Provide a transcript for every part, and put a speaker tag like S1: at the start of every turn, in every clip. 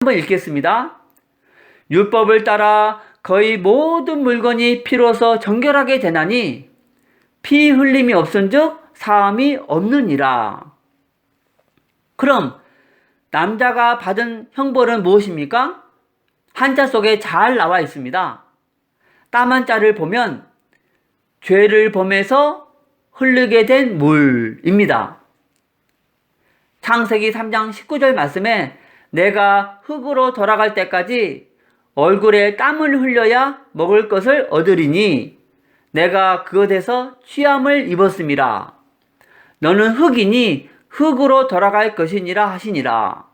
S1: 한번 읽겠습니다. 율법을 따라 거의 모든 물건이 피로서 정결하게 되나니 피 흘림이 없은즉 사함이 없느니라. 그럼 남자가 받은 형벌은 무엇입니까? 한자 속에 잘 나와 있습니다. 땀 한자를 보면 죄를 범해서 흐르게 된 물입니다. 창세기 3장 19절 말씀에 내가 흙으로 돌아갈 때까지 얼굴에 땀을 흘려야 먹을 것을 얻으리니 내가 그것에서 취함을 입었음이라. 너는 흙이니 흙으로 돌아갈 것이니라 하시니라.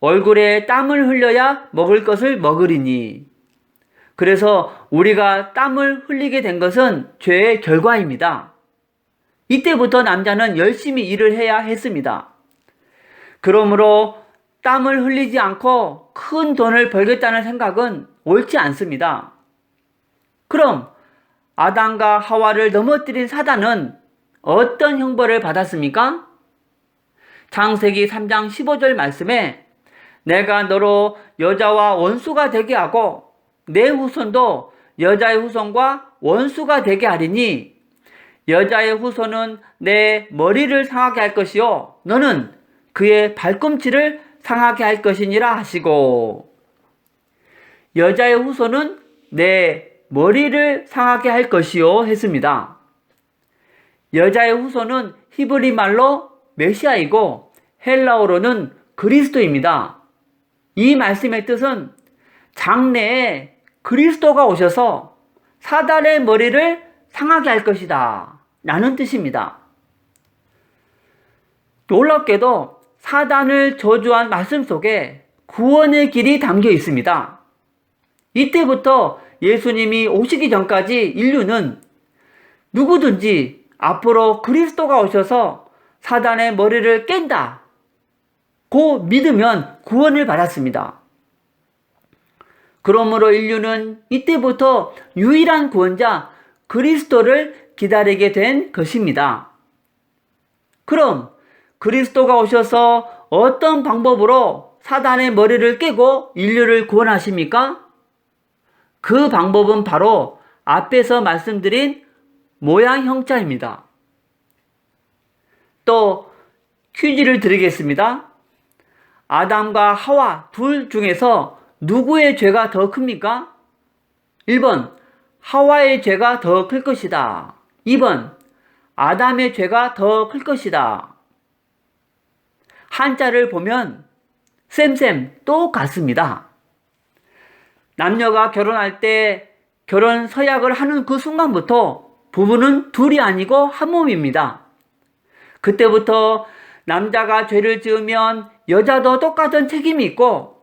S1: 얼굴에 땀을 흘려야 먹을 것을 먹으리니. 그래서 우리가 땀을 흘리게 된 것은 죄의 결과입니다. 이때부터 남자는 열심히 일을 해야 했습니다. 그러므로 땀을 흘리지 않고 큰 돈을 벌겠다는 생각은 옳지 않습니다. 그럼 아담과 하와를 넘어뜨린 사단은 어떤 형벌을 받았습니까? 창세기 3장 15절 말씀에 내가 너로 여자와 원수가 되게 하고 내 후손도 여자의 후손과 원수가 되게 하리니 여자의 후손은 내 머리를 상하게 할 것이요 너는 그의 발꿈치를 상하게 할 것이니라 하시고, 여자의 후손은 내 머리를 상하게 할 것이요 했습니다. 여자의 후손은 히브리 말로 메시아이고 헬라어로는 그리스도입니다. 이 말씀의 뜻은 장래에 그리스도가 오셔서 사단의 머리를 상하게 할 것이다 라는 뜻입니다. 놀랍게도 사단을 저주한 말씀 속에 구원의 길이 담겨 있습니다. 이때부터 예수님이 오시기 전까지 인류는 누구든지 앞으로 그리스도가 오셔서 사단의 머리를 깬다 고 믿으면 구원을 받았습니다. 그러므로 인류는 이때부터 유일한 구원자 그리스도를 기다리게 된 것입니다. 그럼 그리스도가 오셔서 어떤 방법으로 사단의 머리를 깨고 인류를 구원하십니까? 그 방법은 바로 앞에서 말씀드린 모양 형자입니다. 또 퀴즈를 드리겠습니다. 아담과 하와 둘 중에서 누구의 죄가 더 큽니까? 1번 하와의 죄가 더 클 것이다. 2번 아담의 죄가 더 클 것이다. 한자를 보면 쌤쌤 똑같습니다. 남녀가 결혼할 때 결혼 서약을 하는 그 순간부터 부부는 둘이 아니고 한 몸입니다. 그때부터 남자가 죄를 지으면 여자도 똑같은 책임이 있고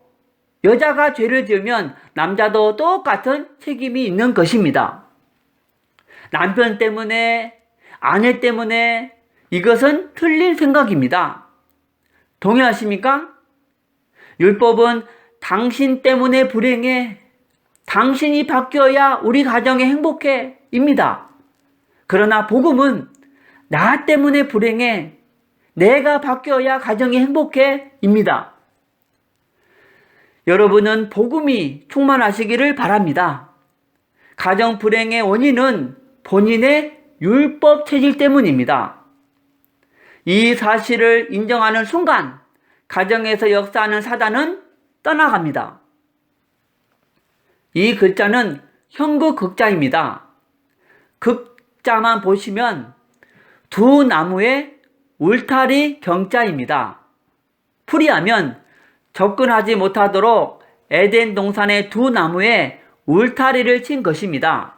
S1: 여자가 죄를 지으면 남자도 똑같은 책임이 있는 것입니다. 남편 때문에, 아내 때문에 이것은 틀린 생각입니다. 동의하십니까? 율법은 당신 때문에 불행해, 당신이 바뀌어야 우리 가정이 행복해 입니다. 그러나 복음은 나 때문에 불행해, 내가 바뀌어야 가정이 행복해 입니다. 여러분은 복음이 충만하시기를 바랍니다. 가정 불행의 원인은 본인의 율법 체질 때문입니다. 이 사실을 인정하는 순간 가정에서 역사하는 사단은 떠나갑니다. 이 글자는 형극 극자입니다. 극자만 보시면 두 나무의 울타리 경자입니다. 풀이하면 접근하지 못하도록 에덴 동산의 두 나무에 울타리를 친 것입니다.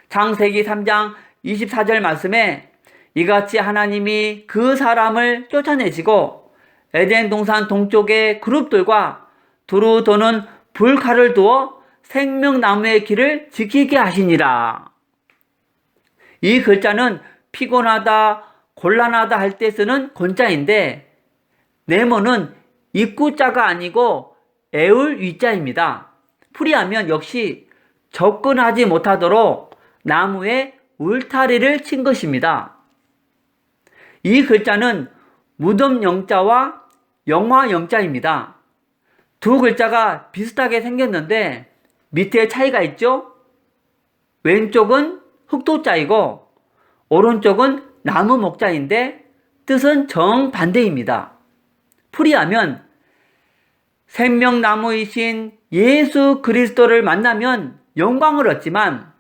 S1: 창세기 3장 24절 말씀에 이같이 하나님이 그 사람을 쫓아내시고 에덴 동산 동쪽의 그룹들과 두루 도는 불칼을 두어 생명나무의 길을 지키게 하시니라. 이 글자는 피곤하다, 곤란하다 할 때 쓰는 곤자인데 네모는 입구자가 아니고 애울 위자입니다. 풀이하면 역시 접근하지 못하도록 나무에 울타리를 친 것입니다. 이 글자는 무덤 영자와 영화 영자입니다. 두 글자가 비슷하게 생겼는데 밑에 차이가 있죠? 왼쪽은 흑도자이고 오른쪽은 나무 목자인데 뜻은 정반대입니다. 풀이하면 생명나무이신 예수 그리스도를 만나면 영광을 얻지만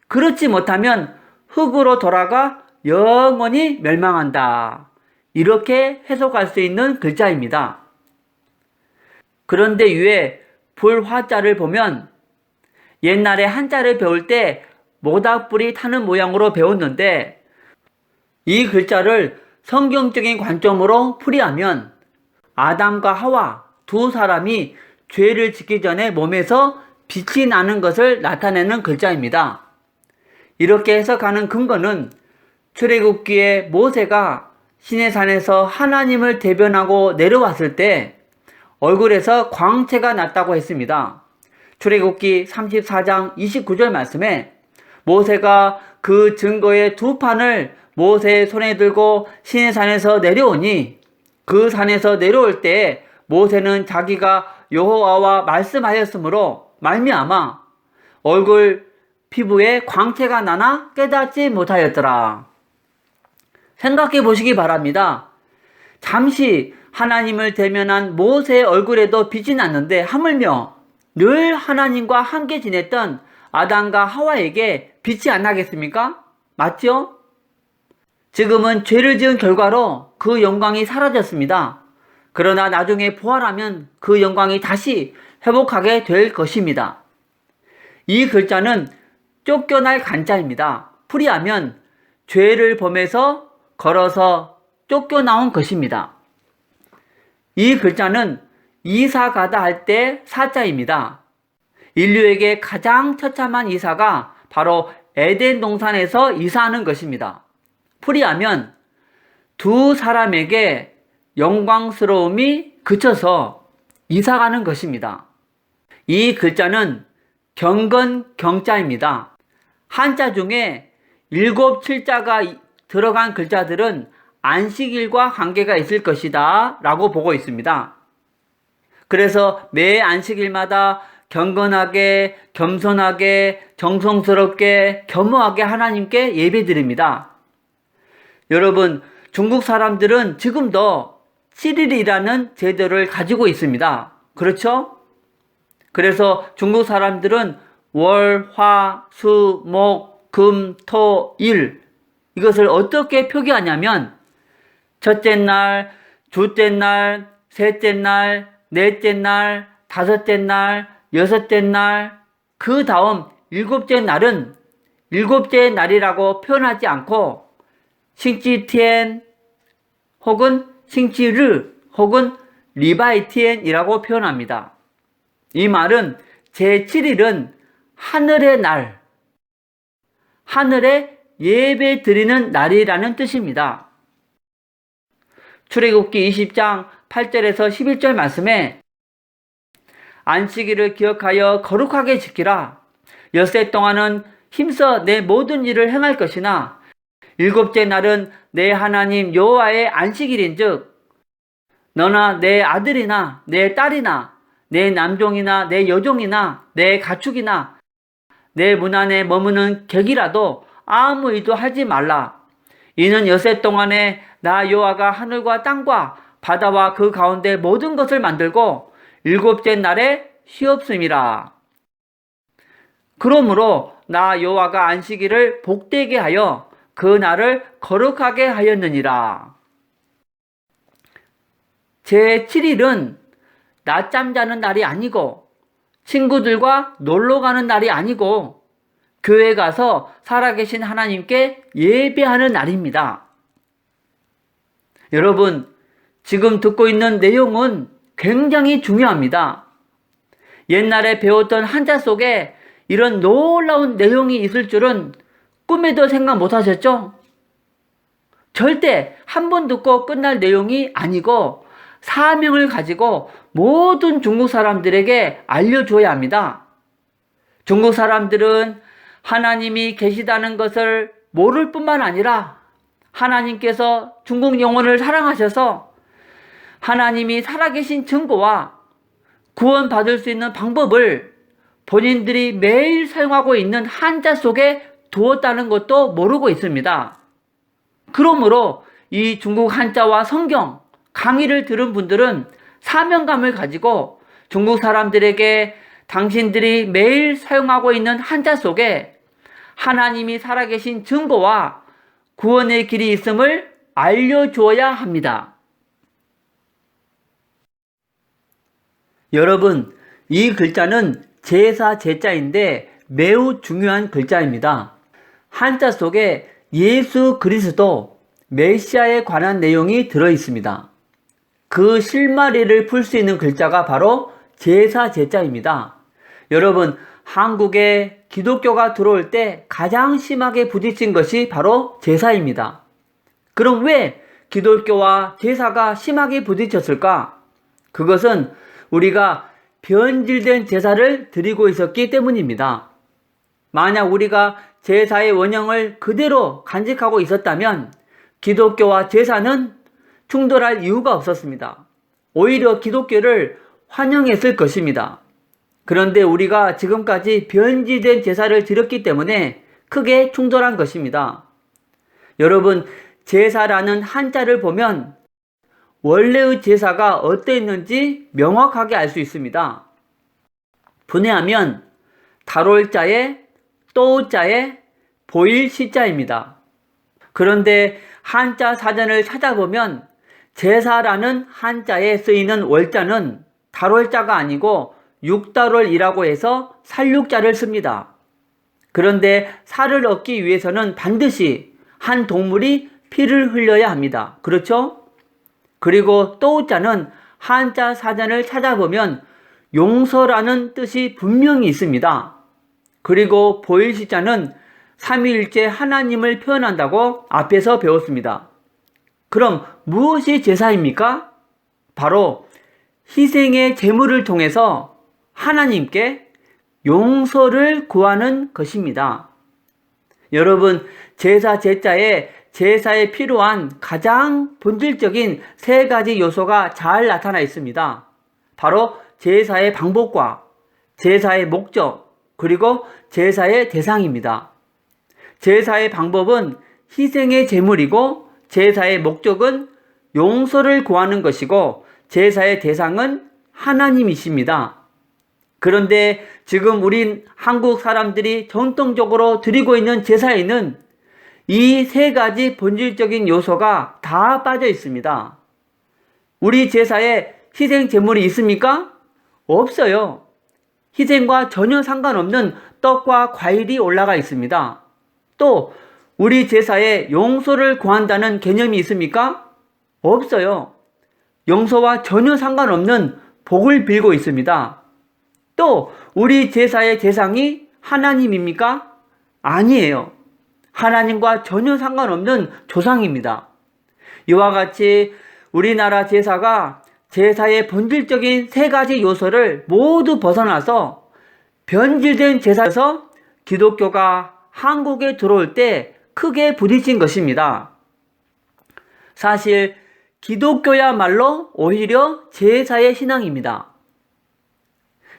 S1: 그렇지 못하면 흙으로 돌아가 영원히 멸망한다. 이렇게 해석할 수 있는 글자입니다. 그런데 위에 불화자를 보면 옛날에 한자를 배울 때 모닥불이 타는 모양으로 배웠는데 이 글자를 성경적인 관점으로 풀이하면 아담과 하와 두 사람이 죄를 짓기 전에 몸에서 빛이 나는 것을 나타내는 글자입니다. 이렇게 해석하는 근거는 출애굽기에 모세가 시내산에서 하나님을 대변하고 내려왔을 때 얼굴에서 광채가 났다고 했습니다. 출애굽기 34장 29절 말씀에 모세가 그 증거의 두 판을 모세의 손에 들고 시내산에서 내려오니 그 산에서 내려올 때 모세는 자기가 여호와와 말씀하였으므로 말미암아 얼굴 피부에 광채가 나나 깨닫지 못하였더라. 생각해 보시기 바랍니다. 잠시 하나님을 대면한 모세의 얼굴에도 빛이 났는데 하물며 늘 하나님과 함께 지냈던 아담과 하와에게 빛이 안 나겠습니까? 맞죠? 지금은 죄를 지은 결과로 그 영광이 사라졌습니다. 그러나 나중에 부활하면 그 영광이 다시 회복하게 될 것입니다. 이 글자는 쫓겨날 간자입니다. 풀이하면 죄를 범해서 걸어서 쫓겨나온 것입니다. 이 글자는 이사 가다 할 때 사자입니다. 인류에게 가장 처참한 이사가 바로 에덴 동산에서 이사하는 것입니다. 풀이하면 두 사람에게 영광스러움이 그쳐서 이사가는 것입니다. 이 글자는 경건경자입니다. 한자 중에 7, 7자가 들어간 글자들은 안식일과 관계가 있을 것이다 라고 보고 있습니다. 그래서 매 안식일마다 경건하게, 겸손하게, 정성스럽게, 겸허하게 하나님께 예배드립니다. 여러분, 중국 사람들은 지금도 7일이라는 제도를 가지고 있습니다. 그렇죠? 그래서 중국 사람들은 월, 화, 수, 목, 금, 토, 일 이것을 어떻게 표기하냐면 첫째 날, 둘째 날, 셋째 날, 넷째 날, 다섯째 날, 여섯째 날, 그 다음 일곱째 날은 일곱째 날이라고 표현하지 않고 싱치티엔 혹은 싱치르 혹은 리바이티엔이라고 표현합니다. 이 말은 제7일은 하늘의 날, 하늘에 예배 드리는 날이라는 뜻입니다. 출애굽기 20장 8절에서 11절 말씀에 안식일을 기억하여 거룩하게 지키라. 엿새 동안은 힘써 내 모든 일을 행할 것이나 일곱째 날은 내 하나님 여호와의 안식일인즉 너나 내 아들이나 내 딸이나 내 남종이나 내 여종이나 내 가축이나 내 문 안에 머무는 객이라도 아무 일도 하지 말라. 이는 엿새 동안에 나 여호와가 하늘과 땅과 바다와 그 가운데 모든 것을 만들고 일곱째 날에 쉬었음이라. 그러므로 나 여호와가 안식일을 복되게 하여 그 날을 거룩하게 하였느니라. 제7일은 낮잠 자는 날이 아니고 친구들과 놀러 가는 날이 아니고 교회 가서 살아계신 하나님께 예배하는 날입니다. 여러분, 지금 듣고 있는 내용은 굉장히 중요합니다. 옛날에 배웠던 한자 속에 이런 놀라운 내용이 있을 줄은 꿈에도 생각 못 하셨죠? 절대 한 번 듣고 끝날 내용이 아니고 사명을 가지고 모든 중국 사람들에게 알려줘야 합니다. 중국 사람들은 하나님이 계시다는 것을 모를 뿐만 아니라 하나님께서 중국 영혼을 사랑하셔서 하나님이 살아계신 증거와 구원받을 수 있는 방법을 본인들이 매일 사용하고 있는 한자 속에 두었다는 것도 모르고 있습니다. 그러므로 이 중국 한자와 성경 강의를 들은 분들은 사명감을 가지고 중국 사람들에게 당신들이 매일 사용하고 있는 한자 속에 하나님이 살아계신 증거와 구원의 길이 있음을 알려주어야 합니다. 여러분, 이 글자는 제사 제자인데 매우 중요한 글자입니다. 한자 속에 예수 그리스도 메시아에 관한 내용이 들어있습니다. 그 실마리를 풀 수 있는 글자가 바로 제사 제자입니다. 여러분, 한국에 기독교가 들어올 때 가장 심하게 부딪힌 것이 바로 제사입니다. 그럼 왜 기독교와 제사가 심하게 부딪혔을까? 그것은 우리가 변질된 제사를 드리고 있었기 때문입니다. 만약 우리가 제사의 원형을 그대로 간직하고 있었다면 기독교와 제사는 충돌할 이유가 없었습니다. 오히려 기독교를 환영했을 것입니다. 그런데 우리가 지금까지 변질된 제사를 드렸기 때문에 크게 충돌한 것입니다. 여러분, 제사라는 한자를 보면 원래의 제사가 어떠했는지 명확하게 알 수 있습니다. 분해하면 달올자에 또자에 보일 시자입니다. 그런데 한자 사전을 찾아보면 제사라는 한자에 쓰이는 월자는 달월자가 아니고 육달월이라고 해서 살육자를 씁니다. 그런데 살을 얻기 위해서는 반드시 한 동물이 피를 흘려야 합니다. 그렇죠? 그리고 또자는 한자 사전을 찾아보면 용서라는 뜻이 분명히 있습니다. 그리고 보일시자는 삼위일체 하나님을 표현한다고 앞에서 배웠습니다. 그럼 무엇이 제사입니까? 바로 희생의 제물을 통해서 하나님께 용서를 구하는 것입니다. 여러분, 제사 제자에 제사에 필요한 가장 본질적인 세 가지 요소가 잘 나타나 있습니다. 바로 제사의 방법과 제사의 목적, 그리고 제사의 대상입니다. 제사의 방법은 희생의 제물이고 제사의 목적은 용서를 구하는 것이고 제사의 대상은 하나님이십니다. 그런데 지금 우린 한국 사람들이 전통적으로 드리고 있는 제사에는 이 세 가지 본질적인 요소가 다 빠져 있습니다. 우리 제사에 희생 제물이 있습니까? 없어요. 희생과 전혀 상관없는 떡과 과일이 올라가 있습니다. 또 우리 제사에 용서를 구한다는 개념이 있습니까? 없어요. 용서와 전혀 상관없는 복을 빌고 있습니다. 또 우리 제사의 대상이 하나님입니까? 아니에요. 하나님과 전혀 상관없는 조상입니다. 이와 같이 우리나라 제사가 제사의 본질적인 세 가지 요소를 모두 벗어나서 변질된 제사에서 기독교가 한국에 들어올 때 크게 부딪힌 것입니다. 사실 기독교야말로 오히려 제사의 신앙입니다.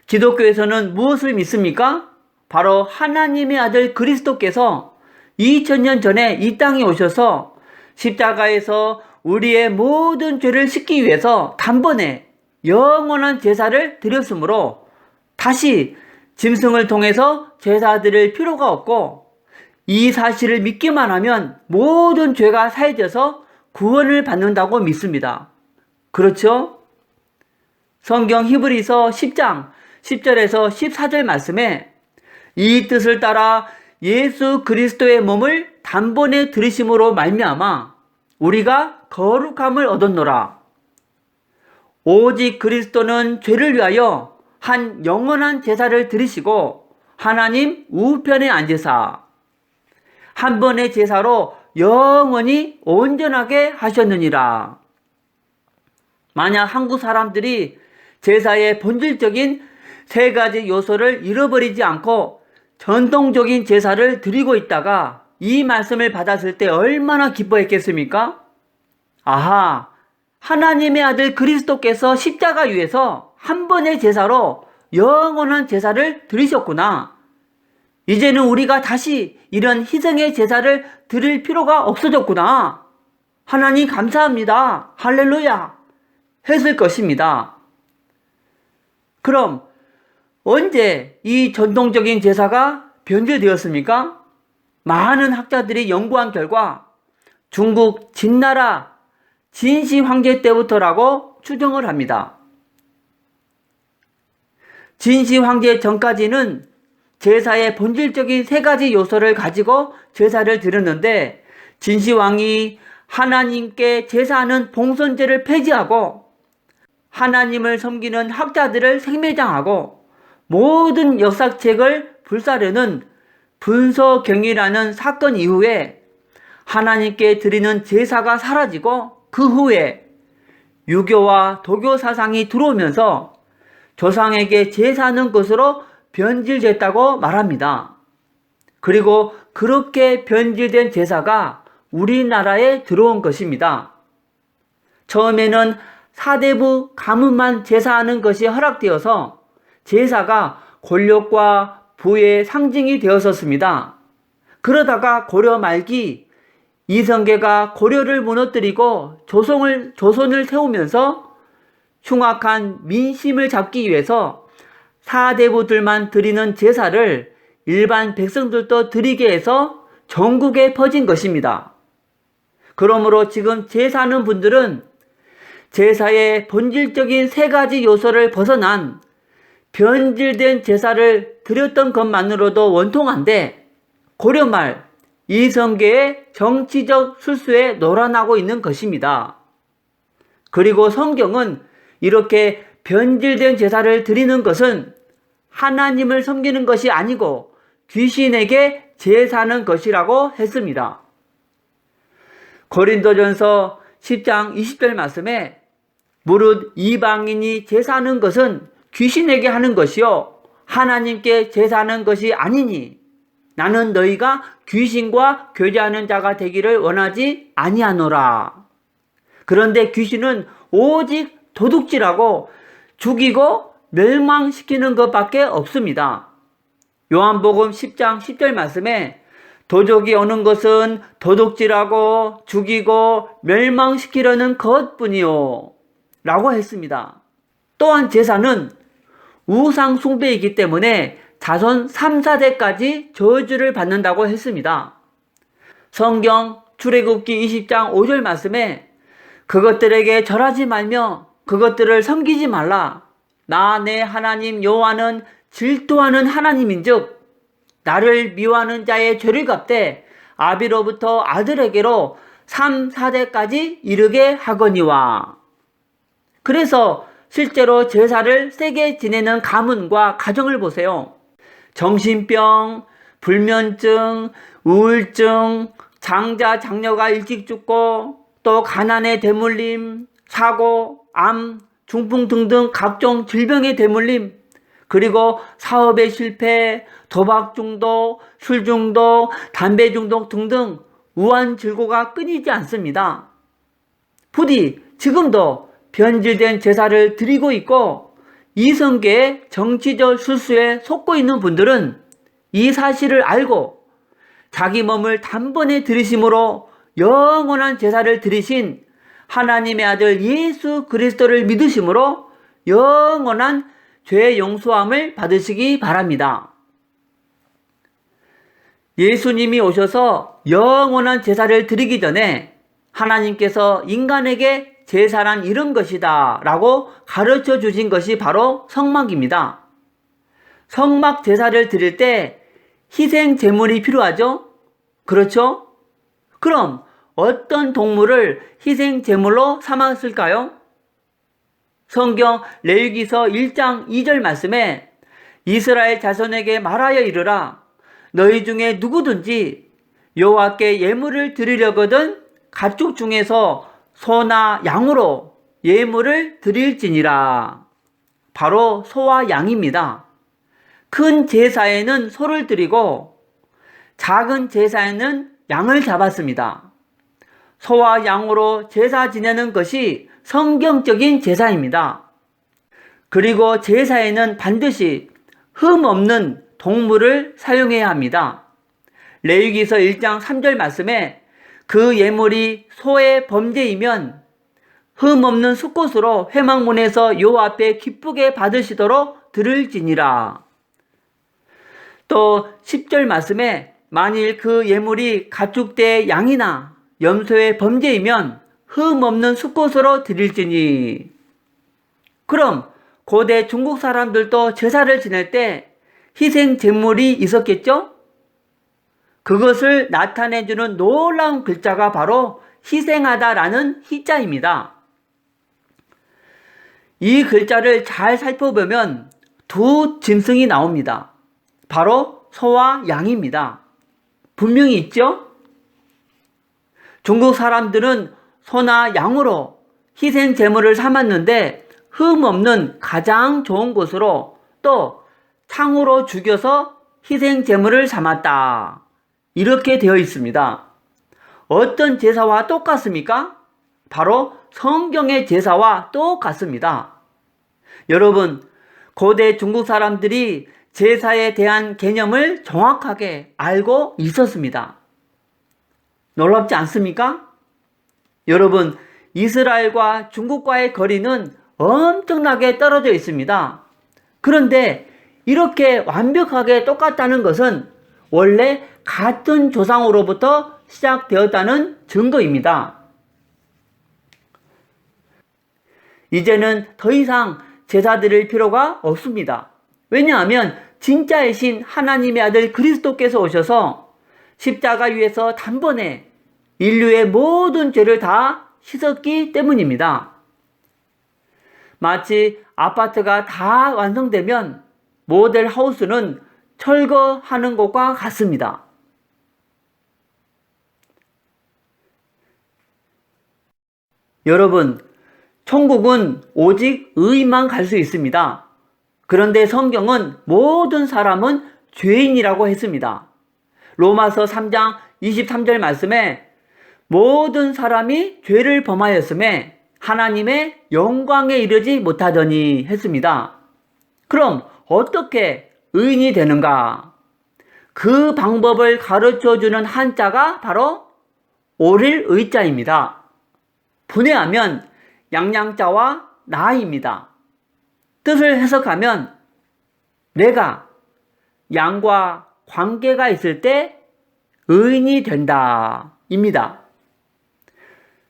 S1: 기독교에서는 무엇을 믿습니까? 바로 하나님의 아들 그리스도께서 2000년 전에 이 땅에 오셔서 십자가에서 우리의 모든 죄를 씻기 위해서 단번에 영원한 제사를 드렸으므로 다시 짐승을 통해서 제사 드릴 필요가 없고 이 사실을 믿기만 하면 모든 죄가 사해져서 구원을 받는다고 믿습니다. 그렇죠? 성경 히브리서 10장 10절에서 14절 말씀에 이 뜻을 따라 예수 그리스도의 몸을 단번에 들이심으로 말미암아 우리가 거룩함을 얻었노라. 오직 그리스도는 죄를 위하여 한 영원한 제사를 드리시고 하나님 우편에 앉으사 한 번의 제사로 영원히 온전하게 하셨느니라. 만약 한국 사람들이 제사의 본질적인 세 가지 요소를 잃어버리지 않고 전통적인 제사를 드리고 있다가 이 말씀을 받았을 때 얼마나 기뻐했겠습니까? 아하, 하나님의 아들 그리스도께서 십자가 위에서 한 번의 제사로 영원한 제사를 드리셨구나. 이제는 우리가 다시 이런 희생의 제사를 드릴 필요가 없어졌구나. 하나님 감사합니다. 할렐루야. 했을 것입니다. 그럼 언제 이 전통적인 제사가 변질되었습니까? 많은 학자들이 연구한 결과 중국 진나라 진시 황제 때부터라고 추정을 합니다. 진시 황제 전까지는 제사의 본질적인 세 가지 요소를 가지고 제사를 드렸는데 진시 왕이 하나님께 제사하는 봉선제를 폐지하고 하나님을 섬기는 학자들을 생매장하고 모든 역사책을 불사르는 분서경이라는 사건 이후에 하나님께 드리는 제사가 사라지고 그 후에 유교와 도교 사상이 들어오면서 조상에게 제사하는 것으로 변질됐다고 말합니다. 그리고 그렇게 변질된 제사가 우리나라에 들어온 것입니다. 처음에는 사대부 가문만 제사하는 것이 허락되어서 제사가 권력과 부의 상징이 되었었습니다. 그러다가 고려 말기 이성계가 고려를 무너뜨리고 조선을 세우면서 흉악한 민심을 잡기 위해서 사대부들만 드리는 제사를 일반 백성들도 드리게 해서 전국에 퍼진 것입니다. 그러므로 지금 제사하는 분들은 제사의 본질적인 세 가지 요소를 벗어난 변질된 제사를 드렸던 것만으로도 원통한데 고려말 이성계의 정치적 술수에 놀아나고 있는 것입니다. 그리고 성경은 이렇게 변질된 제사를 드리는 것은 하나님을 섬기는 것이 아니고 귀신에게 제사하는 것이라고 했습니다. 고린도전서 10장 20절 말씀에 무릇 이방인이 제사하는 것은 귀신에게 하는 것이요 하나님께 제사하는 것이 아니니 나는 너희가 귀신과 교제하는 자가 되기를 원하지 아니하노라. 그런데 귀신은 오직 도둑질하고 죽이고 멸망시키는 것밖에 없습니다. 요한복음 10장 10절 말씀에 도적이 오는 것은 도둑질하고 죽이고 멸망시키려는 것뿐이요 라고 했습니다. 또한 제사는 우상 숭배이기 때문에 자손 3, 4대까지 저주를 받는다고 했습니다. 성경 출애굽기 20장 5절 말씀에 그것들에게 절하지 말며 그것들을 섬기지 말라. 나 내 하나님 여호와는 질투하는 하나님인즉 나를 미워하는 자의 죄를 갚되 아비로부터 아들에게로 3, 4대까지 이르게 하거니와. 그래서 실제로 제사를 세게 지내는 가문과 가정을 보세요. 정신병, 불면증, 우울증, 장자, 장녀가 일찍 죽고 또 가난에 대물림, 사고, 암, 중풍 등등 각종 질병에 대물림, 그리고 사업의 실패, 도박 중독, 술 중독, 담배 중독 등등 우환질고가 끊이지 않습니다. 부디 지금도 변질된 제사를 드리고 있고 이성계의 정치적 술수에 속고 있는 분들은 이 사실을 알고 자기 몸을 단번에 들이심으로 영원한 제사를 드리신 하나님의 아들 예수 그리스도를 믿으심으로 영원한 죄 용서함을 받으시기 바랍니다. 예수님이 오셔서 영원한 제사를 드리기 전에 하나님께서 인간에게 제사란 이런 것이다 라고 가르쳐 주신 것이 바로 성막입니다. 성막 제사를 드릴 때 희생 제물이 필요하죠? 그렇죠? 그럼 어떤 동물을 희생 제물로 삼았을까요? 성경 레위기서 1장 2절 말씀에 이스라엘 자손에게 말하여 이르라. 너희 중에 누구든지 여호와께 예물을 드리려거든 가축 중에서 소나 양으로 예물을 드릴지니라. 바로 소와 양입니다. 큰 제사에는 소를 드리고 작은 제사에는 양을 잡았습니다. 소와 양으로 제사 지내는 것이 성경적인 제사입니다. 그리고 제사에는 반드시 흠 없는 동물을 사용해야 합니다. 레위기서 1장 3절 말씀에 그 예물이 소의 범죄이면 흠 없는 수꽃으로 회막문에서 여호와 앞에 기쁘게 받으시도록 들을지니라. 또 10절 말씀에 만일 그 예물이 가축대의 양이나 염소의 범죄이면 흠 없는 수꽃으로 드릴지니. 그럼 고대 중국 사람들도 제사를 지낼 때 희생 제물이 있었겠죠? 그것을 나타내주는 놀라운 글자가 바로 희생하다라는 희자입니다. 이 글자를 잘 살펴보면 두 짐승이 나옵니다. 바로 소와 양입니다. 분명히 있죠? 중국 사람들은 소나 양으로 희생 제물을 삼았는데 흠 없는 가장 좋은 것으로 또 창으로 죽여서 희생 제물을 삼았다. 이렇게 되어 있습니다. 어떤 제사와 똑같습니까? 바로 성경의 제사와 똑같습니다. 여러분, 고대 중국 사람들이 제사에 대한 개념을 정확하게 알고 있었습니다. 놀랍지 않습니까? 여러분, 이스라엘과 중국과의 거리는 엄청나게 떨어져 있습니다. 그런데 이렇게 완벽하게 똑같다는 것은 원래 같은 조상으로부터 시작되었다는 증거입니다. 이제는 더 이상 제사 드릴 필요가 없습니다. 왜냐하면 진짜의 신 하나님의 아들 그리스도께서 오셔서 십자가 위에서 단번에 인류의 모든 죄를 다 씻었기 때문입니다. 마치 아파트가 다 완성되면 모델 하우스는 철거하는 것과 같습니다. 여러분, 천국은 오직 의인만 갈 수 있습니다. 그런데 성경은 모든 사람은 죄인이라고 했습니다. 로마서 3장 23절 말씀에 모든 사람이 죄를 범하였음에 하나님의 영광에 이르지 못하더니 했습니다. 그럼 어떻게 의인이 되는가? 그 방법을 가르쳐주는 한자가 바로 오릴 의자입니다. 분해하면 양양자와 나입니다. 뜻을 해석하면 내가 양과 관계가 있을 때 의인이 된다 입니다.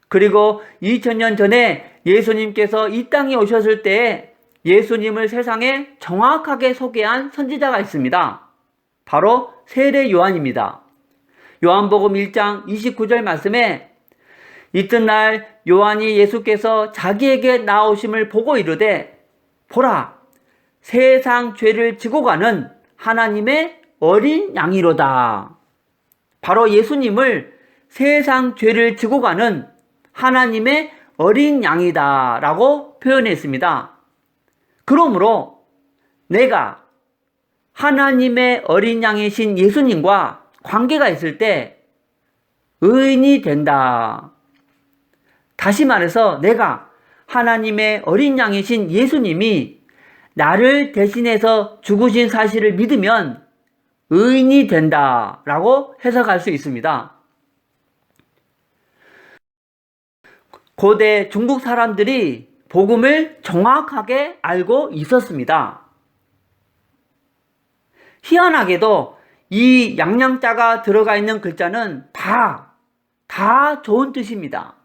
S1: 그리고 2000년 전에 예수님께서 이 땅에 오셨을 때 예수님을 세상에 정확하게 소개한 선지자가 있습니다. 바로 세례 요한입니다. 요한복음 1장 29절 말씀에 이튿날 요한이 예수께서 자기에게 나오심을 보고 이르되 보라, 세상 죄를 지고 가는 하나님의 어린 양이로다. 바로 예수님을 세상 죄를 지고 가는 하나님의 어린 양이다 라고 표현했습니다. 그러므로 내가 하나님의 어린 양이신 예수님과 관계가 있을 때 의인이 된다. 다시 말해서 내가 하나님의 어린 양이신 예수님이 나를 대신해서 죽으신 사실을 믿으면 의인이 된다 라고 해석할 수 있습니다. 고대 중국 사람들이 복음을 정확하게 알고 있었습니다. 희한하게도 이 양양자가 들어가 있는 글자는 다 좋은 뜻입니다.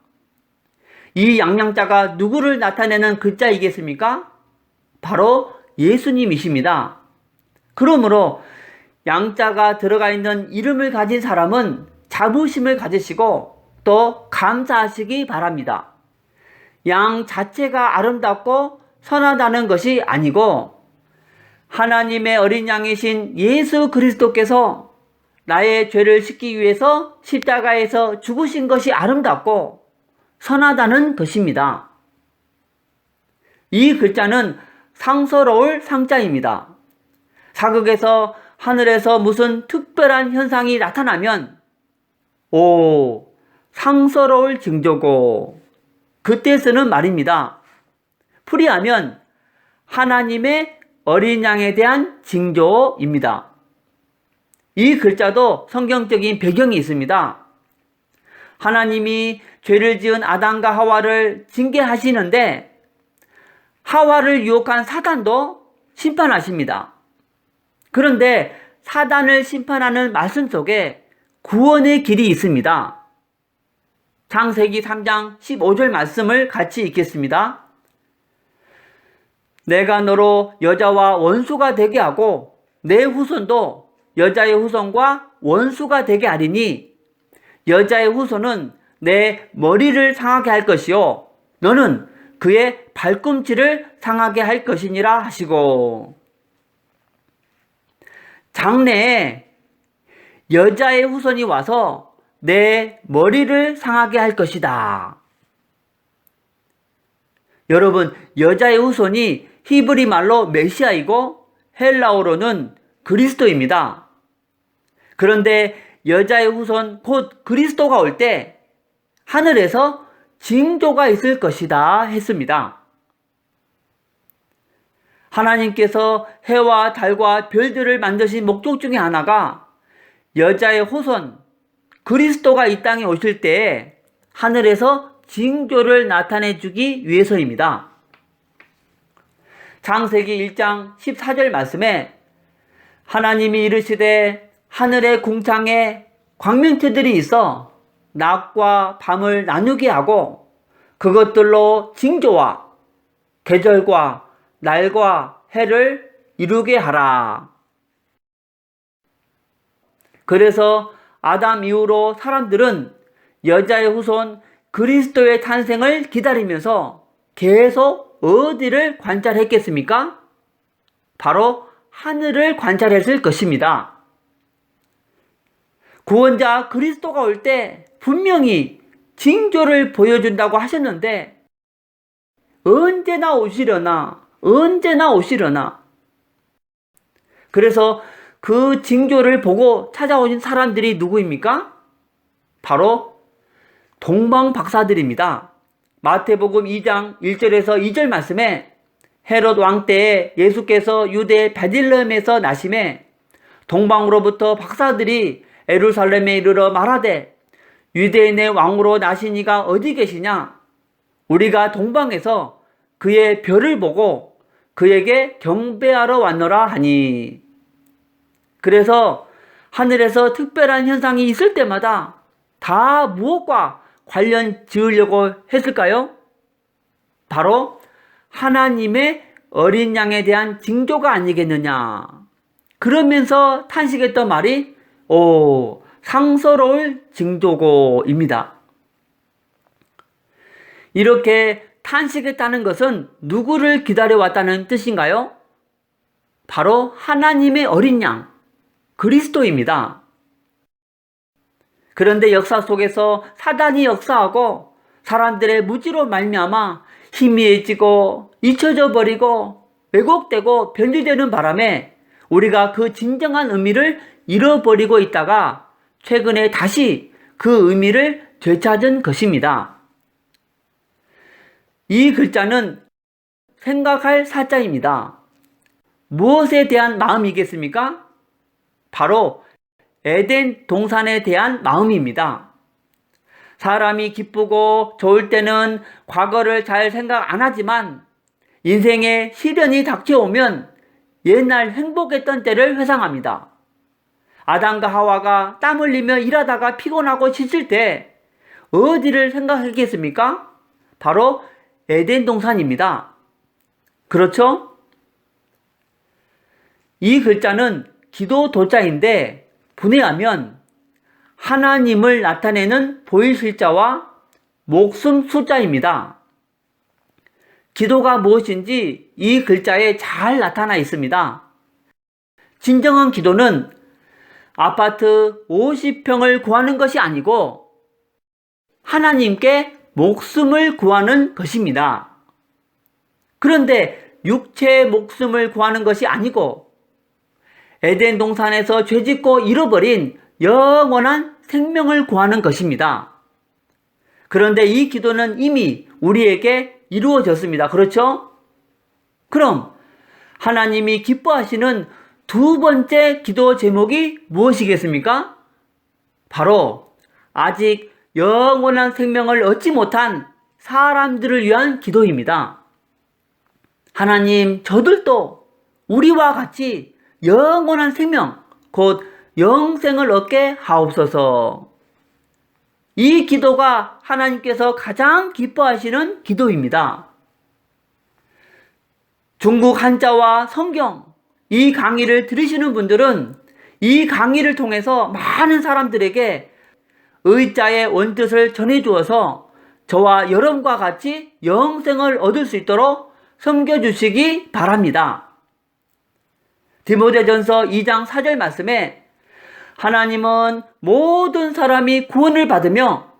S1: 이 양양자가 누구를 나타내는 글자이겠습니까? 바로 예수님이십니다. 그러므로 양자가 들어가 있는 이름을 가진 사람은 자부심을 가지시고 또 감사하시기 바랍니다. 양 자체가 아름답고 선하다는 것이 아니고 하나님의 어린 양이신 예수 그리스도께서 나의 죄를 씻기 위해서 십자가에서 죽으신 것이 아름답고 선하다는 것입니다. 이 글자는 상서로울 상자입니다. 사극에서 하늘에서 무슨 특별한 현상이 나타나면 오, 상서로울 징조고 그때 쓰는 말입니다. 풀이하면 하나님의 어린 양에 대한 징조입니다. 이 글자도 성경적인 배경이 있습니다. 하나님이 죄를 지은 아담과 하와를 징계하시는데 하와를 유혹한 사단도 심판하십니다. 그런데 사단을 심판하는 말씀 속에 구원의 길이 있습니다. 창세기 3장 15절 말씀을 같이 읽겠습니다. 내가 너로 여자와 원수가 되게 하고 내 후손도 여자의 후손과 원수가 되게 하리니 여자의 후손은 내 머리를 상하게 할 것이요 너는 그의 발꿈치를 상하게 할 것이니라 하시고, 장래에 여자의 후손이 와서 내 머리를 상하게 할 것이다. 여러분, 여자의 후손이 히브리 말로 메시아이고 헬라어로는 그리스도입니다. 그런데 여자의 후손 곧 그리스도가 올 때 하늘에서 징조가 있을 것이다 했습니다. 하나님께서 해와 달과 별들을 만드신 목적 중에 하나가 여자의 후손 그리스도가 이 땅에 오실 때에 하늘에서 징조를 나타내 주기 위해서입니다. 창세기 1장 14절 말씀에 하나님이 이르시되 하늘의 궁창에 광명체들이 있어 낮과 밤을 나누게 하고 그것들로 징조와 계절과 날과 해를 이루게 하라. 그래서 아담 이후로 사람들은 여자의 후손 그리스도의 탄생을 기다리면서 계속 어디를 관찰했겠습니까? 바로 하늘을 관찰했을 것입니다. 구원자 그리스도가 올 때 분명히 징조를 보여준다고 하셨는데 언제나 오시려나. 그래서 그 징조를 보고 찾아오신 사람들이 누구입니까? 바로 동방박사들입니다. 마태복음 2장 1절에서 2절 말씀에 헤롯 왕 때에 예수께서 유대 베들레헴에서 나심에 동방으로부터 박사들이 예루살렘에 이르러 말하되 유대인의 왕으로 나신 이가 어디 계시냐? 우리가 동방에서 그의 별을 보고 그에게 경배하러 왔노라 하니. 그래서 하늘에서 특별한 현상이 있을 때마다 다 무엇과 관련 지으려고 했을까요? 바로 하나님의 어린 양에 대한 징조가 아니겠느냐. 그러면서 탄식했던 말이 상서로울 징조고입니다. 이렇게 탄식했다는 것은 누구를 기다려왔다는 뜻인가요? 바로 하나님의 어린 양, 그리스도입니다. 그런데 역사 속에서 사단이 역사하고 사람들의 무지로 말미암아 희미해지고 잊혀져 버리고 왜곡되고 변질되는 바람에 우리가 그 진정한 의미를 잃어버리고 있다가 최근에 다시 그 의미를 되찾은 것입니다. 이 글자는 생각할 사자입니다. 무엇에 대한 마음이겠습니까? 바로 에덴 동산에 대한 마음입니다. 사람이 기쁘고 좋을 때는 과거를 잘 생각 안 하지만 인생에 시련이 닥쳐오면 옛날 행복했던 때를 회상합니다. 아담과 하와가 땀 흘리며 일하다가 피곤하고 지칠 때 어디를 생각했겠습니까? 바로 에덴 동산입니다. 그렇죠? 이 글자는 기도 도자인데 분해하면 하나님을 나타내는 보일실자와 목숨 숫자입니다. 기도가 무엇인지 이 글자에 잘 나타나 있습니다. 진정한 기도는 아파트 50평을 구하는 것이 아니고 하나님께 목숨을 구하는 것입니다. 그런데 육체의 목숨을 구하는 것이 아니고 에덴 동산에서 죄짓고 잃어버린 영원한 생명을 구하는 것입니다. 그런데 이 기도는 이미 우리에게 이루어졌습니다. 그렇죠? 그럼 하나님이 기뻐하시는 두 번째 기도 제목이 무엇이겠습니까? 바로 아직 영원한 생명을 얻지 못한 사람들을 위한 기도입니다. 하나님, 저들도 우리와 같이 영원한 생명, 곧 영생을 얻게 하옵소서. 이 기도가 하나님께서 가장 기뻐하시는 기도입니다. 중국 한자와 성경, 이 강의를 들으시는 분들은 이 강의를 통해서 많은 사람들에게 의자의 원뜻을 전해주어서 저와 여러분과 같이 영생을 얻을 수 있도록 섬겨주시기 바랍니다. 디모데전서 2장 4절 말씀에 하나님은 모든 사람이 구원을 받으며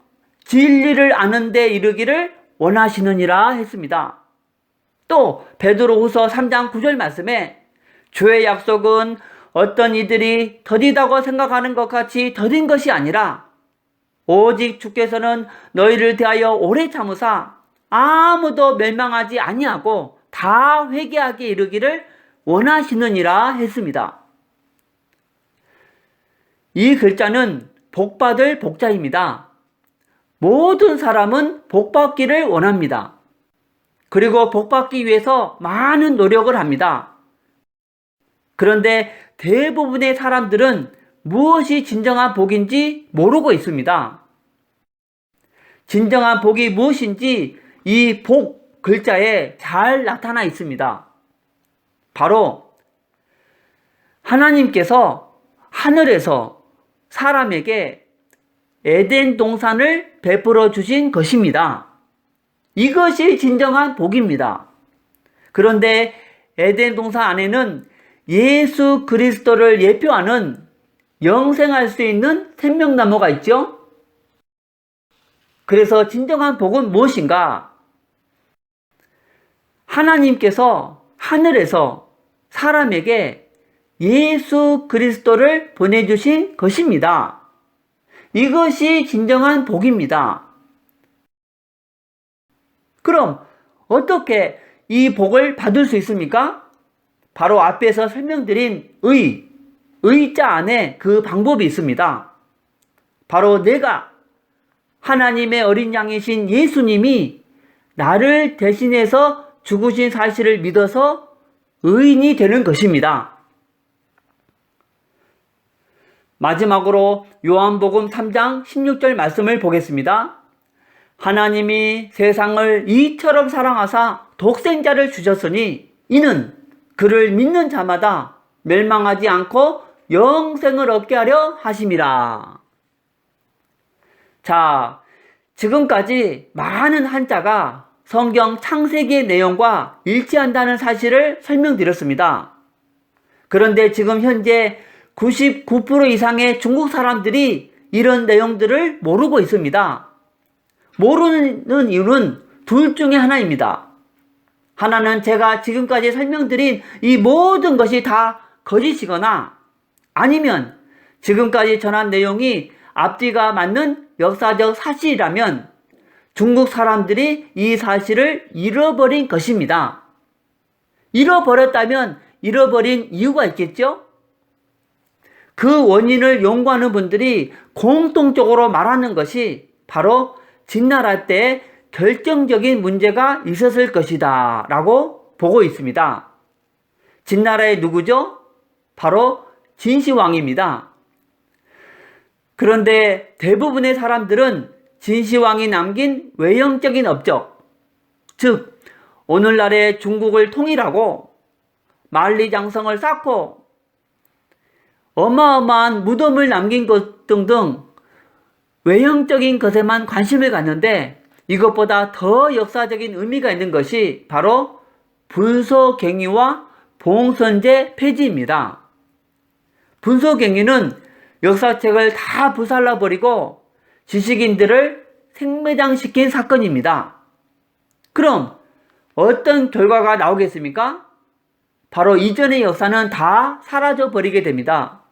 S1: 진리를 아는 데 이르기를 원하시느니라 했습니다. 또 베드로후서 3장 9절 말씀에 주의 약속은 어떤 이들이 더디다고 생각하는 것 같이 더딘 것이 아니라 오직 주께서는 너희를 대하여 오래 참으사 아무도 멸망하지 아니하고 다 회개하게 이르기를 원하시느니라 했습니다. 이 글자는 복받을 복자입니다. 모든 사람은 복받기를 원합니다. 그리고 복받기 위해서 많은 노력을 합니다. 그런데 대부분의 사람들은 무엇이 진정한 복인지 모르고 있습니다. 진정한 복이 무엇인지 이 복 글자에 잘 나타나 있습니다. 바로 하나님께서 하늘에서 사람에게 에덴 동산을 베풀어 주신 것입니다. 이것이 진정한 복입니다. 그런데 에덴 동산 안에는 예수 그리스도를 예표하는 영생할 수 있는 생명나무가 있죠? 그래서 진정한 복은 무엇인가? 하나님께서 하늘에서 사람에게 예수 그리스도를 보내주신 것입니다. 이것이 진정한 복입니다. 그럼 어떻게 이 복을 받을 수 있습니까? 바로 앞에서 설명드린 의자 안에 그 방법이 있습니다. 바로 내가 하나님의 어린 양이신 예수님이 나를 대신해서 죽으신 사실을 믿어서 의인이 되는 것입니다. 마지막으로 요한복음 3장 16절 말씀을 보겠습니다. 하나님이 세상을 이처럼 사랑하사 독생자를 주셨으니 이는 그를 믿는 자마다 멸망하지 않고 영생을 얻게 하려 하심이라. 자, 지금까지 많은 한자가 성경 창세기의 내용과 일치한다는 사실을 설명드렸습니다. 그런데 지금 현재 99% 이상의 중국 사람들이 이런 내용들을 모르고 있습니다. 모르는 이유는 둘 중에 하나입니다. 하나는 제가 지금까지 설명드린 이 모든 것이 다 거짓이거나 아니면 지금까지 전한 내용이 앞뒤가 맞는 역사적 사실이라면 중국 사람들이 이 사실을 잃어버린 것입니다. 잃어버렸다면 잃어버린 이유가 있겠죠? 그 원인을 연구하는 분들이 공통적으로 말하는 것이 바로 진나라 때 결정적인 문제가 있었을 것이다 라고 보고 있습니다. 진나라의 누구죠? 바로 진시황입니다. 그런데 대부분의 사람들은 진시황이 남긴 외형적인 업적, 즉 오늘날의 중국을 통일하고 만리장성을 쌓고 어마어마한 무덤을 남긴 것 등등 외형적인 것에만 관심을 갖는데 이것보다 더 역사적인 의미가 있는 것이 바로 분소갱유와 봉선제 폐지입니다. 분소갱유는 역사책을 다 부살라버리고 지식인들을 생매장시킨 사건입니다. 그럼 어떤 결과가 나오겠습니까? 바로 이전의 역사는 다 사라져버리게 됩니다.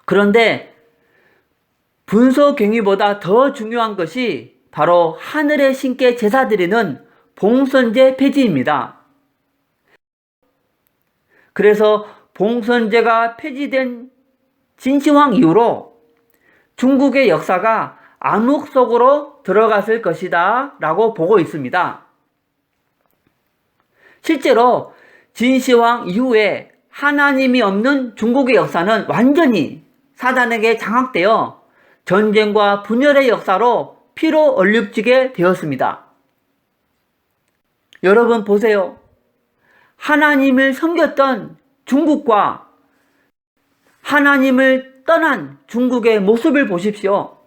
S1: 그런데 분소갱유보다 더 중요한 것이 바로 하늘의 신께 제사 드리는 봉선제 폐지입니다. 그래서 봉선제가 폐지된 진시황 이후로 중국의 역사가 암흑 속으로 들어갔을 것이다 라고 보고 있습니다. 실제로 진시황 이후에 하나님이 없는 중국의 역사는 완전히 사단에게 장악되어 전쟁과 분열의 역사로 피로 얼룩지게 되었습니다. 여러분 보세요. 하나님을 섬겼던 중국과 하나님을 떠난 중국의 모습을 보십시오.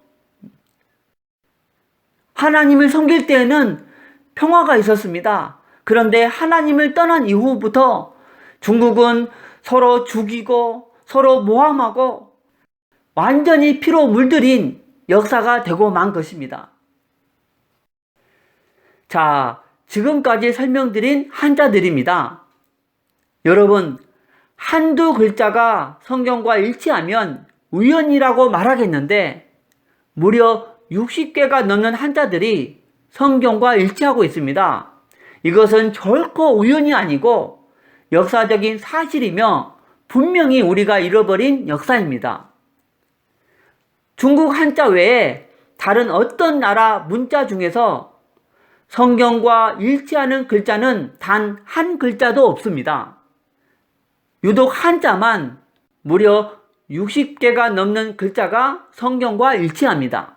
S1: 하나님을 섬길 때에는 평화가 있었습니다. 그런데 하나님을 떠난 이후부터 중국은 서로 죽이고 서로 모함하고 완전히 피로 물들인 역사가 되고 만 것입니다. 자, 지금까지 설명드린 한자들입니다. 여러분, 한두 글자가 성경과 일치하면 우연이라고 말하겠는데 무려 60개가 넘는 한자들이 성경과 일치하고 있습니다. 이것은 결코 우연이 아니고 역사적인 사실이며 분명히 우리가 잃어버린 역사입니다. 중국 한자 외에 다른 어떤 나라 문자 중에서 성경과 일치하는 글자는 단 한 글자도 없습니다. 유독 한자만 무려 60개가 넘는 글자가 성경과 일치합니다.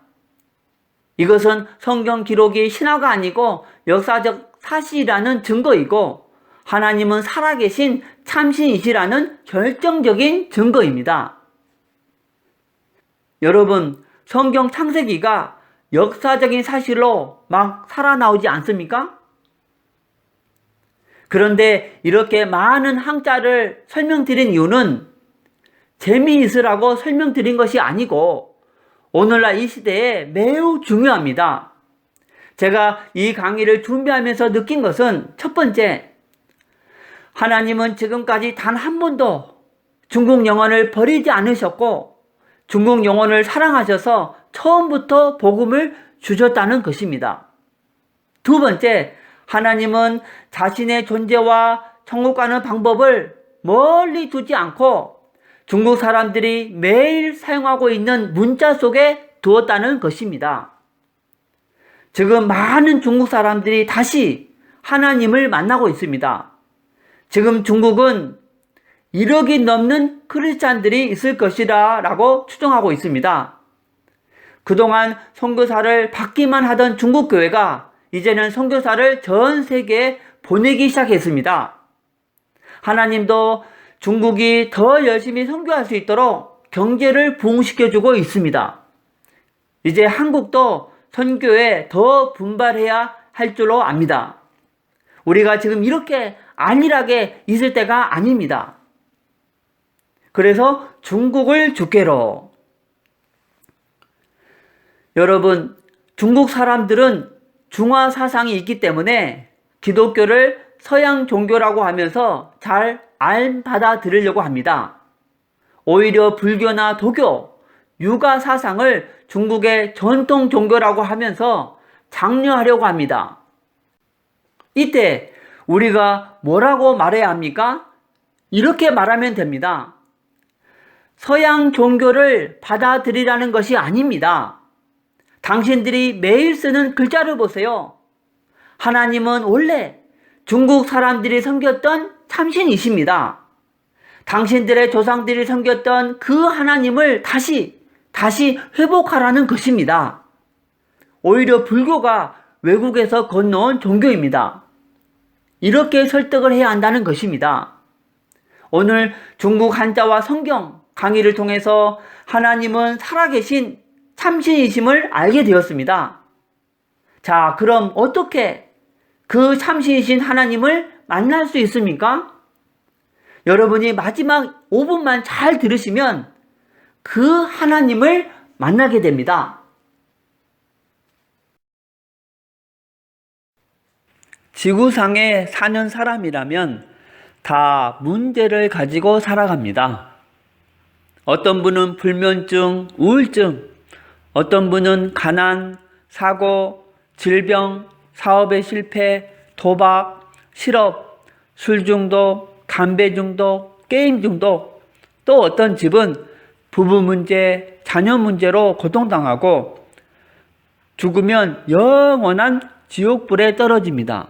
S1: 이것은 성경 기록이 신화가 아니고 역사적 사실이라는 증거이고 하나님은 살아계신 참신이시라는 결정적인 증거입니다. 여러분, 성경 창세기가 역사적인 사실로 막 살아나오지 않습니까? 그런데 이렇게 많은 한자를 설명드린 이유는 재미있으라고 설명드린 것이 아니고 오늘날 이 시대에 매우 중요합니다. 제가 이 강의를 준비하면서 느낀 것은 첫 번째, 하나님은 지금까지 단 한 번도 중국 영혼을 버리지 않으셨고 중국 영혼을 사랑하셔서 처음부터 복음을 주셨다는 것입니다. 두 번째, 하나님은 자신의 존재와 천국 가는 방법을 멀리 두지 않고 중국 사람들이 매일 사용하고 있는 문자 속에 두었다는 것입니다. 지금 많은 중국 사람들이 다시 하나님을 만나고 있습니다. 지금 중국은 1억이 넘는 크리스찬들이 있을 것이다 라고 추정하고 있습니다. 그동안 선교사를 받기만 하던 중국 교회가 이제는 선교사를 전 세계에 보내기 시작했습니다. 하나님도 중국이 더 열심히 선교할 수 있도록 경제를 부흥시켜주고 있습니다. 이제 한국도 선교에 더 분발해야 할 줄로 압니다. 우리가 지금 이렇게 안일하게 있을 때가 아닙니다. 그래서 중국을 주께로. 여러분, 중국 사람들은 중화 사상이 있기 때문에 기독교를 서양 종교라고 하면서 잘 안 받아들이려고 합니다. 오히려 불교나 도교, 유가 사상을 중국의 전통 종교라고 하면서 장려하려고 합니다. 이때 우리가 뭐라고 말해야 합니까? 이렇게 말하면 됩니다. 서양 종교를 받아들이라는 것이 아닙니다. 당신들이 매일 쓰는 글자를 보세요. 하나님은 원래 중국 사람들이 섬겼던 참신이십니다. 당신들의 조상들이 섬겼던 그 하나님을 다시 회복하라는 것입니다. 오히려 불교가 외국에서 건너온 종교입니다. 이렇게 설득을 해야 한다는 것입니다. 오늘 중국 한자와 성경 강의를 통해서 하나님은 살아계신 참신이심을 알게 되었습니다. 자, 그럼 어떻게 그 참신이신 하나님을 만날 수 있습니까? 여러분이 마지막 5분만 잘 들으시면 그 하나님을 만나게 됩니다. 지구상에 사는 사람이라면 다 문제를 가지고 살아갑니다. 어떤 분은 불면증, 우울증, 어떤 분은 가난, 사고, 질병, 사업의 실패, 도박, 실업, 술 중독, 담배 중독, 게임 중독, 또 어떤 집은 부부 문제, 자녀 문제로 고통당하고 죽으면 영원한 지옥불에 떨어집니다.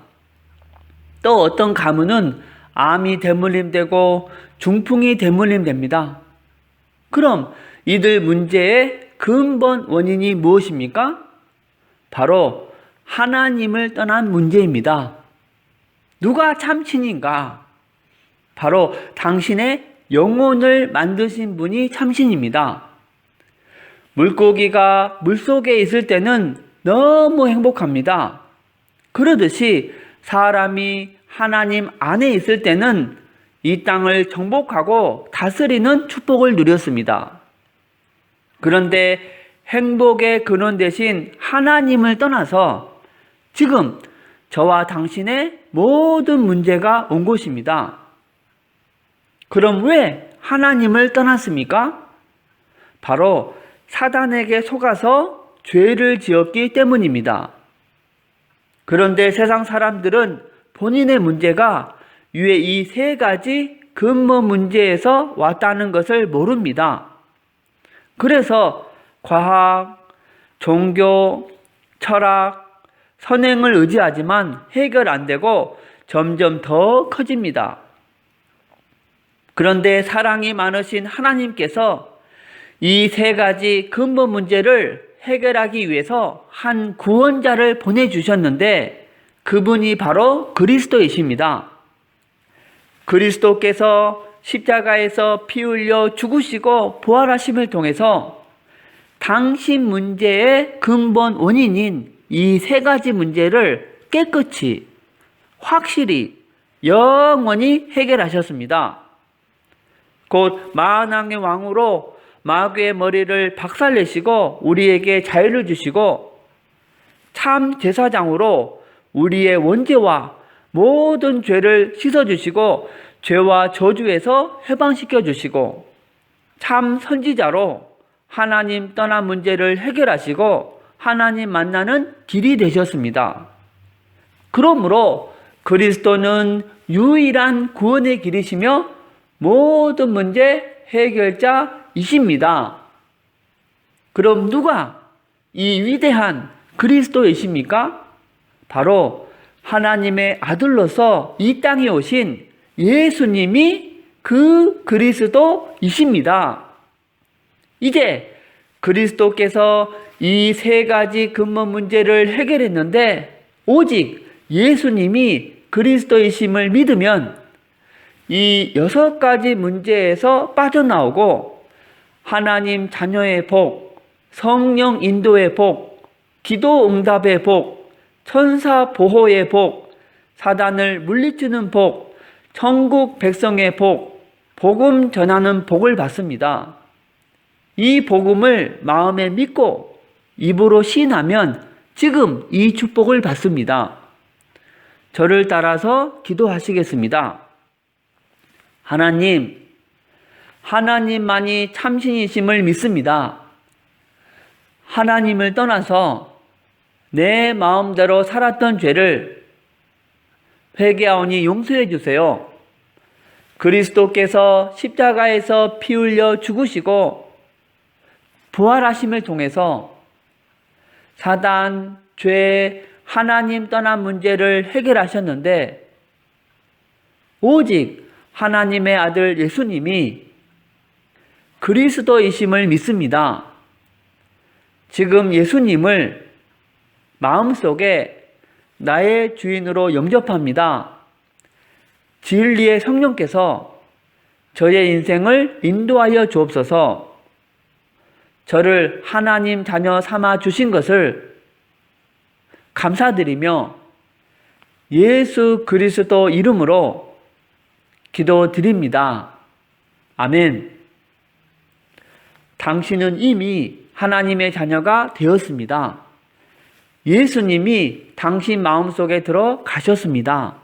S1: 또 어떤 가문은 암이 대물림되고 중풍이 대물림됩니다. 그럼 이들 문제의 근본 원인이 무엇입니까? 바로 하나님을 떠난 문제입니다. 누가 참신인가? 바로 당신의 영혼을 만드신 분이 참신입니다. 물고기가 물속에 있을 때는 너무 행복합니다. 그러듯이 사람이 하나님 안에 있을 때는 이 땅을 정복하고 다스리는 축복을 누렸습니다. 그런데 행복의 근원 대신 하나님을 떠나서 지금 저와 당신의 모든 문제가 온 것입니다. 그럼 왜 하나님을 떠났습니까? 바로 사단에게 속아서 죄를 지었기 때문입니다. 그런데 세상 사람들은 본인의 문제가 위에 이 세 가지 근본 문제에서 왔다는 것을 모릅니다. 그래서 과학, 종교, 철학, 선행을 의지하지만 해결 안 되고 점점 더 커집니다. 그런데 사랑이 많으신 하나님께서 이 세 가지 근본 문제를 해결하기 위해서 한 구원자를 보내주셨는데 그분이 바로 그리스도이십니다. 그리스도께서 십자가에서 피 흘려 죽으시고 부활하심을 통해서 당신 문제의 근본 원인인 이 세 가지 문제를 깨끗이, 확실히, 영원히 해결하셨습니다. 곧 만왕의 왕으로 마귀의 머리를 박살내시고 우리에게 자유를 주시고 참 제사장으로 우리의 원죄와 모든 죄를 씻어주시고 죄와 저주에서 해방시켜 주시고 참 선지자로 하나님 떠난 문제를 해결하시고 하나님 만나는 길이 되셨습니다. 그러므로 그리스도는 유일한 구원의 길이시며 모든 문제 해결자이십니다. 그럼 누가 이 위대한 그리스도이십니까? 바로 하나님의 아들로서 이 땅에 오신 예수님이 그 그리스도이십니다. 이제 그리스도께서 이 세 가지 근본 문제를 해결했는데 오직 예수님이 그리스도이심을 믿으면 이 6가지 문제에서 빠져나오고 하나님 자녀의 복, 성령 인도의 복, 기도 응답의 복, 천사 보호의 복, 사단을 물리치는 복, 천국 백성의 복, 복음 전하는 복을 받습니다. 이 복음을 마음에 믿고 입으로 시인하면 지금 이 축복을 받습니다. 저를 따라서 기도하시겠습니다. 하나님, 하나님만이 참신이심을 믿습니다. 하나님을 떠나서 내 마음대로 살았던 죄를 회개하오니 용서해 주세요. 그리스도께서 십자가에서 피 흘려 죽으시고 부활하심을 통해서 사단, 죄, 하나님 떠난 문제를 해결하셨는데 오직 하나님의 아들 예수님이 그리스도이심을 믿습니다. 지금 예수님을 마음속에 나의 주인으로 영접합니다. 진리의 성령께서 저의 인생을 인도하여 주옵소서. 저를 하나님 자녀 삼아 주신 것을 감사드리며 예수 그리스도 이름으로 기도드립니다. 아멘. 당신은 이미 하나님의 자녀가 되었습니다. 예수님이 당신 마음속에 들어가셨습니다.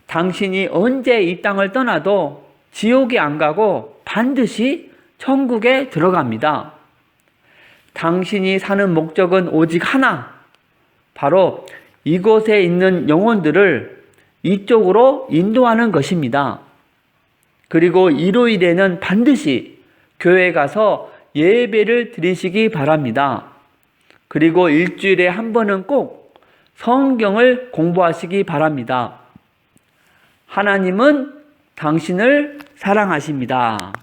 S1: 당신이 언제 이 땅을 떠나도 지옥에 안 가고 반드시 천국에 들어갑니다. 당신이 사는 목적은 오직 하나, 바로 이곳에 있는 영혼들을 이쪽으로 인도하는 것입니다. 그리고 일요일에는 반드시 교회 가서 예배를 드리시기 바랍니다. 그리고 일주일에 한 번은 꼭 성경을 공부하시기 바랍니다. 하나님은 당신을 사랑하십니다.